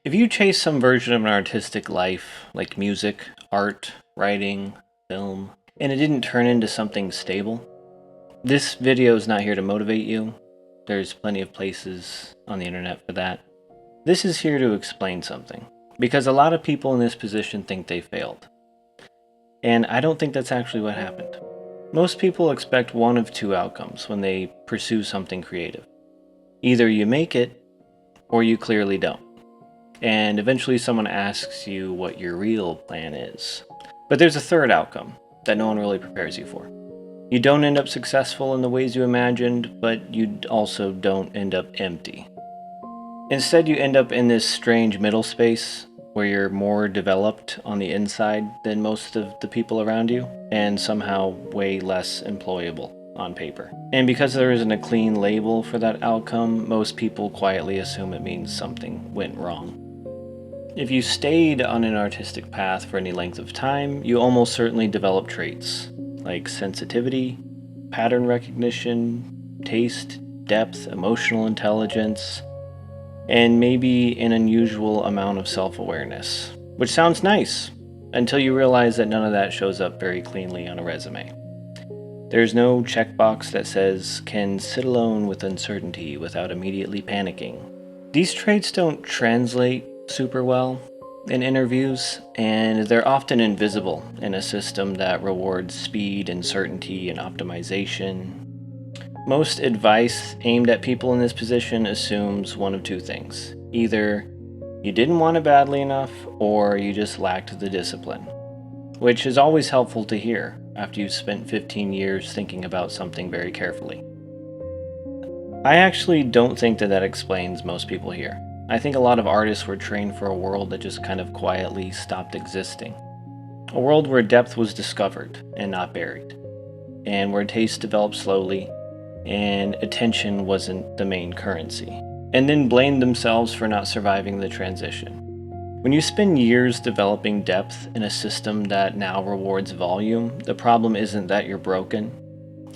If you chase some version of an artistic life, like music, art, writing, film, and it didn't turn into something stable, this video is not here to motivate you. There's plenty of places on the internet for that. This is here to explain something, because a lot of people in this position think they failed. And I don't think that's actually what happened. Most people expect one of two outcomes when they pursue something creative. Either you make it, or you clearly don't. And eventually someone asks you what your real plan is. But there's a third outcome that no one really prepares you for. You don't end up successful in the ways you imagined, but you also don't end up empty. Instead, you end up in this strange middle space where you're more developed on the inside than most of the people around you, and somehow way less employable on paper. And because there isn't a clean label for that outcome, most people quietly assume it means something went wrong. If you stayed on an artistic path for any length of time, you almost certainly develop traits like sensitivity, pattern recognition, taste, depth, emotional intelligence, and maybe an unusual amount of self-awareness, which sounds nice until you realize that none of that shows up very cleanly on a resume. There's no checkbox that says, "can sit alone with uncertainty without immediately panicking." These traits don't translate super well in interviews, and they're often invisible in a system that rewards speed and certainty and optimization. Most advice aimed at people in this position assumes one of two things. Either you didn't want it badly enough, or you just lacked the discipline, which is always helpful to hear after you've spent 15 years thinking about something very carefully. I actually don't think that explains most people here. I think a lot of artists were trained for a world that just kind of quietly stopped existing. A world where depth was discovered and not buried, and where taste developed slowly, and attention wasn't the main currency, and then blamed themselves for not surviving the transition. When you spend years developing depth in a system that now rewards volume, the problem isn't that you're broken,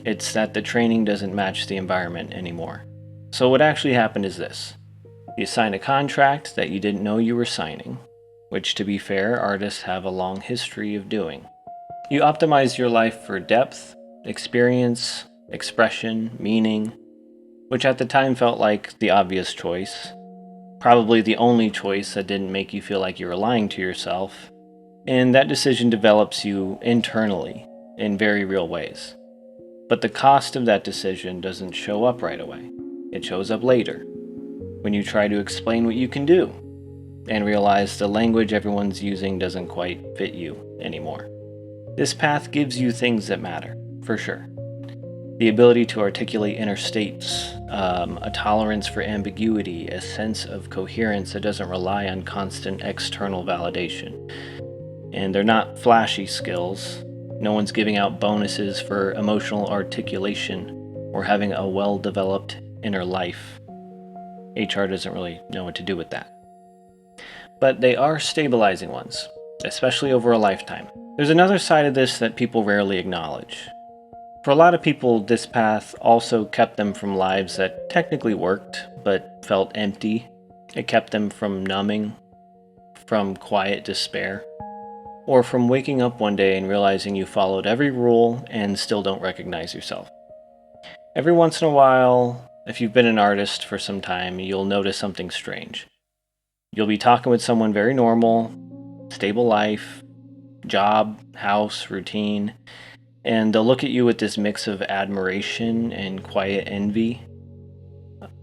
it's that the training doesn't match the environment anymore. So what actually happened is this. You signed a contract that you didn't know you were signing, which, to be fair, artists have a long history of doing. You optimized your life for depth, experience, expression, meaning, which at the time felt like the obvious choice, probably the only choice that didn't make you feel like you were lying to yourself, and that decision develops you internally in very real ways. But the cost of that decision doesn't show up right away. It shows up later, when you try to explain what you can do, and realize the language everyone's using doesn't quite fit you anymore. This path gives you things that matter, for sure. The ability to articulate inner states, a tolerance for ambiguity, a sense of coherence that doesn't rely on constant external validation. And they're not flashy skills. No one's giving out bonuses for emotional articulation or having a well-developed inner life. HR doesn't really know what to do with that. But they are stabilizing ones, especially over a lifetime. There's another side of this that people rarely acknowledge. For a lot of people, this path also kept them from lives that technically worked, but felt empty. It kept them from numbing, from quiet despair, or from waking up one day and realizing you followed every rule and still don't recognize yourself. Every once in a while, if you've been an artist for some time, you'll notice something strange. You'll be talking with someone very normal, stable life, job, house, routine, and they'll look at you with this mix of admiration and quiet envy,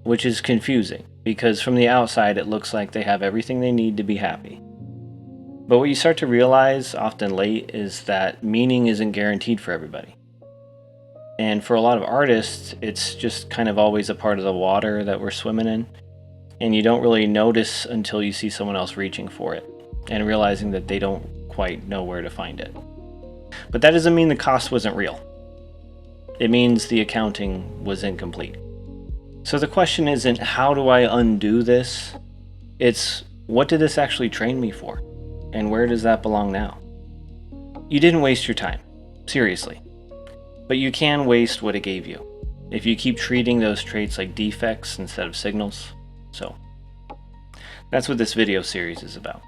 which is confusing, because from the outside it looks like they have everything they need to be happy. But what you start to realize, often late, is that meaning isn't guaranteed for everybody. And for a lot of artists, it's just kind of always a part of the water that we're swimming in, and you don't really notice until you see someone else reaching for it, and realizing that they don't quite know where to find it. But that doesn't mean the cost wasn't real. It means the accounting was incomplete. So the question isn't, how do I undo this? It's, what did this actually train me for? And where does that belong now? You didn't waste your time. Seriously. But you can waste what it gave you if you keep treating those traits like defects instead of signals. So That's what this video series is about.